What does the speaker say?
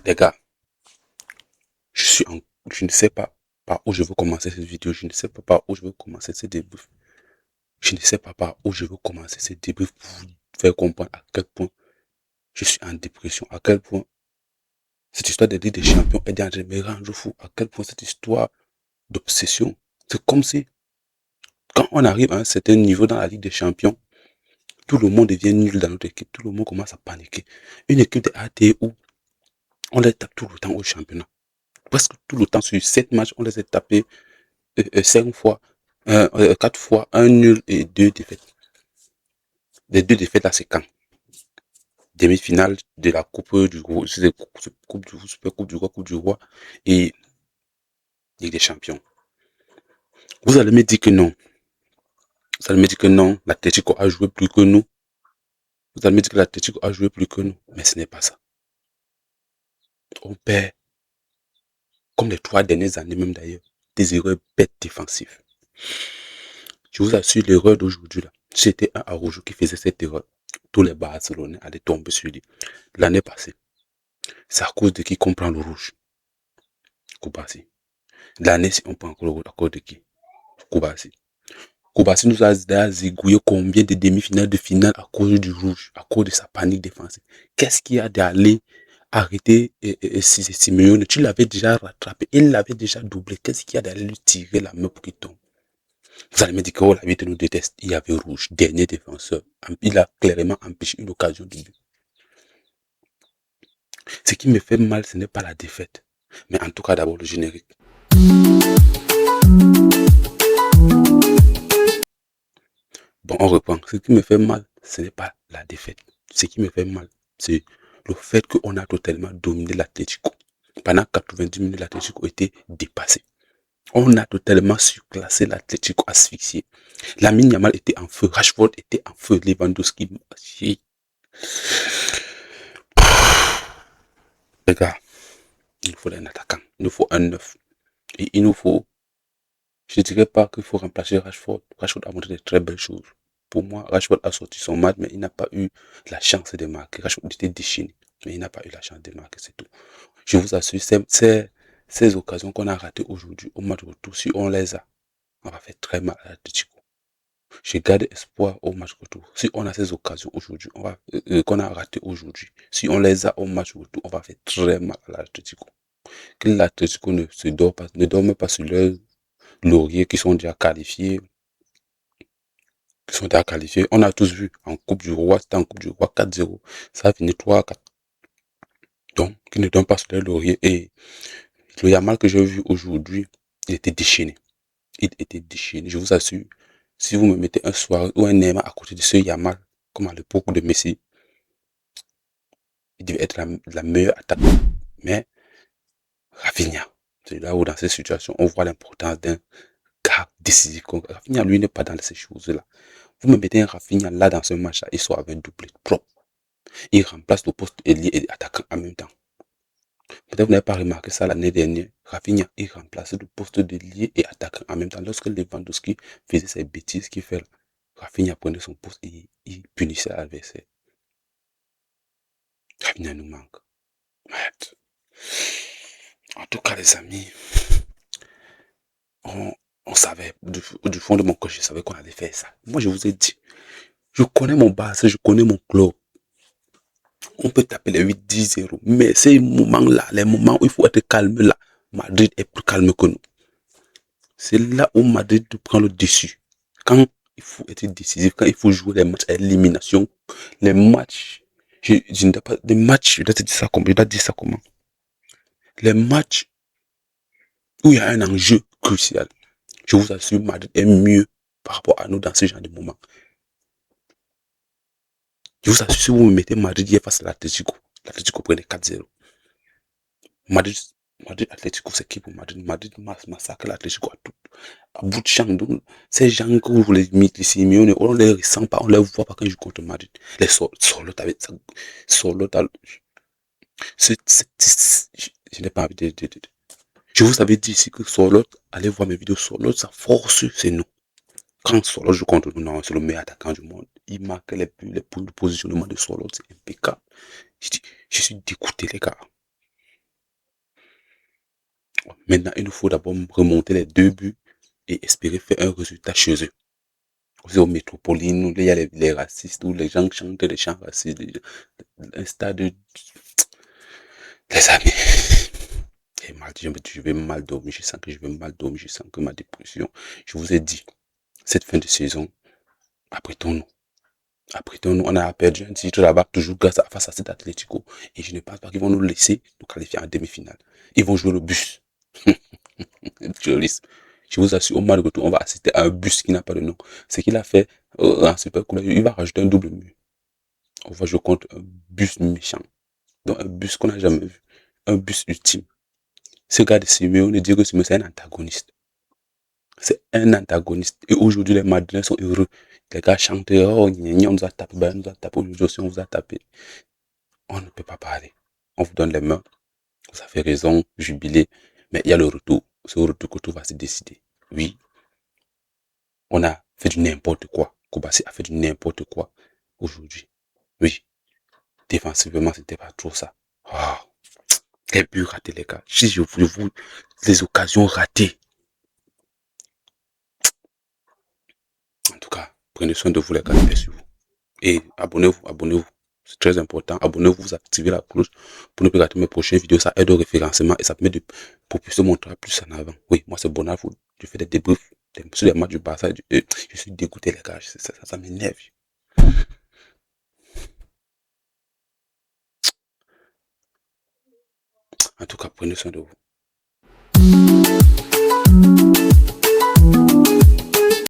Les gars, je ne sais pas par où je veux commencer cette vidéo, je ne sais pas par où je veux commencer ce débrief. Je ne sais pas par où je veux commencer ce débrief pour vous faire comprendre à quel point je suis en dépression, à quel point cette histoire de Ligue des Champions est dans me rendre fou, à quel point cette histoire d'obsession, c'est comme si quand on arrive à un certain niveau dans la Ligue des Champions, tout le monde devient nul dans notre équipe, tout le monde commence à paniquer. Une équipe de AT où on les tape tout le temps au championnat. Presque tout le temps sur 7 matchs, on les a tapés 5 fois, 4 fois, un nul et 2 défaites. Les 2 défaites là, c'est quand demi-finale de la Coupe du Roi, Super Coupe du Roi et Ligue des Champions. Vous allez me dire que non. Vous allez me dire que non, l'Atlético a joué plus que nous. Vous allez me dire que l'Atlético a joué plus que nous. Mais ce n'est pas ça. On perd, comme les 3 dernières années même d'ailleurs, des erreurs bêtes défensives. Je vous assure, l'erreur d'aujourd'hui là, si c'était un Araujo qui faisait cette erreur, tous les Barcelonais allaient tomber sur lui. L'année passée, c'est à cause de qui qu'on prend le rouge. Koubasi. L'année, si on prend encore le rouge, à cause de qui? Koubasi. Koubasi nous a zigouillé combien de demi-finales, de finales à cause du rouge, à cause de sa panique défensive. Qu'est-ce qu'il y a d'aller arrêter Simeone? Tu l'avais déjà rattrapé, il l'avait déjà doublé. Qu'est-ce qu'il y a d'aller lui tirer la main pour qu'il tombe? Vous allez me dire que oh, la vie nous déteste. Il y avait rouge, dernier défenseur. Il a clairement empêché une occasion de but. Ce qui me fait mal, ce n'est pas la défaite. Mais en tout cas, d'abord le générique. Bon, on reprend. Ce qui me fait mal, ce n'est pas la défaite. Ce qui me fait mal, c'est le fait qu'on a totalement dominé l'Atlético. Pendant 90 minutes, l'Atlético était dépassé. On a totalement surclassé l'Atlético, asphyxié. Lamine Yamal était en feu, Rashford était en feu, Lewandowski. Les gars, il nous faut un attaquant, il nous faut un neuf. Et il nous faut, je ne dirais pas qu'il faut remplacer Rashford. Rashford a montré de très belles choses. Pour moi, Rashford a sorti son match, mais il n'a pas eu la chance de marquer. Rashford était déchaîné, mais il n'a pas eu la chance de marquer, c'est tout. Je vous assure, ces occasions qu'on a ratées aujourd'hui au match retour, si on les a, on va faire très mal à l'Atlético. Je garde espoir au match retour. Si on a ces occasions aujourd'hui, qu'on a ratées aujourd'hui, si on les a au match retour, on va faire très mal à l'Atlético. Que l'Atlético ne dorme pas sur leurs lauriers qui sont déjà qualifiés. On a tous vu en Coupe du Roi, c'était en Coupe du Roi 4-0. Ça a fini 3-4. Donc, qui ne dorment pas sur leurs lauriers. Et le Yamal que j'ai vu aujourd'hui, il était déchaîné. Il était déchaîné, je vous assure. Si vous me mettez un soir ou un Neymar à côté de ce Yamal, comme à l'époque de Messi, il devait être la meilleure attaque. Mais Rafinha, c'est là où dans ces situations, on voit l'importance d'un gars décisif. Rafinha, lui, n'est pas dans ces choses-là. Vous me mettez un Rafinha là dans ce match-là, il soit avec doublé propre. Il remplace le poste ailier et attaquant en même temps. Peut-être vous n'avez pas remarqué ça l'année dernière. Rafinha, il remplaçait le poste d'ailier et attaquant en même temps. Lorsque Lewandowski faisait ses bêtises qu'il fait là, Rafinha prenait son poste et il punissait l'adversaire. Rafinha nous manque. En tout cas, les amis, on savait, du fond de mon cœur, je savais qu'on allait faire ça. Moi, je vous ai dit, je connais mon Barça, je connais mon club. On peut taper les 8-10-0, mais ces moments-là, les moments où il faut être calme là, Madrid est plus calme que nous. C'est là où Madrid prend le dessus. Quand il faut être décisif, quand il faut jouer les matchs à élimination, les matchs, je ne dois pas, des matchs, je dois te dire ça comment, je dois dire ça comment. Les matchs où il y a un enjeu crucial. Je vous assure, Madrid est mieux par rapport à nous dans ce genre de moments. Je vous assure, si vous me mettez Madrid hier face à l'Atlético, l'Atlético prenait 4-0. Madrid, Atlético, c'est qui pour Madrid? Madrid massacre l'Atlético à bout de champ. Donc, ces gens que vous les mettez ici, on ne les ressent pas, on ne les voit pas quand ils jouent contre Madrid. Les Sorloth avec ça. Sorloth, je n'ai pas envie de. Je vous avais dit ici que Sorloth, allez voir mes vidéos, Sorloth, sa force, c'est nous. Quand Sorloth joue contre nous, non, c'est le meilleur attaquant du monde. Il marque les buts, les positionnements de Sorloth, c'est impeccable. Je suis dégoûté, les gars. Maintenant, il nous faut d'abord remonter les 2 buts et espérer faire un résultat chez eux. Aussi aux métropolines, où il y a les racistes, où les gens chantent des chants racistes, un stade, les amis. Et mal, je vais mal dormir, je sens que je vais mal dormir, je sens que ma dépression, je vous ai dit, cette fin de saison, apprêtons-nous. Apprêtons-nous, on a perdu un titre là-bas, toujours face à cet Atlético. Et je ne pense pas qu'ils vont nous laisser nous qualifier en demi-finale. Ils vont jouer le bus. Je vous assure, au mois de retour, on va assister à un bus qui n'a pas de nom. Ce qu'il a fait en Super Coupe, il va rajouter un double mur. On va jouer contre un bus méchant. Donc un bus qu'on n'a jamais vu. Un bus ultime. Ce gars de Simeone, dit que Simeone, c'est un antagoniste. C'est un antagoniste. Et aujourd'hui, les Madrilènes sont heureux. Les gars chantent, oh, on nous a tapé, on nous a tapé, aujourd'hui aussi on vous a tapé. On ne peut pas parler. On vous donne les mains. Vous avez raison, jubilé. Mais il y a le retour. C'est au retour que tout va se décider. Oui, on a fait du n'importe quoi. Koubassi a fait du n'importe quoi aujourd'hui. Oui, défensivement, c'était pas trop ça. Oh, les buts ratés, les gars. Si je vous, les occasions ratées. En tout cas, prenez soin de vous, les gars. Merci vous. Et abonnez-vous, abonnez-vous. C'est très important. Abonnez-vous, vous activez la cloche pour ne plus rater mes prochaines vidéos. Ça aide au référencement et ça permet de propulser mon travail plus en avant. Oui, moi c'est Bonafou. Je fais des débriefs sur les matchs du Barça. Je suis dégoûté, les gars. Ça m'énerve. En tout cas, prenez soin de vous.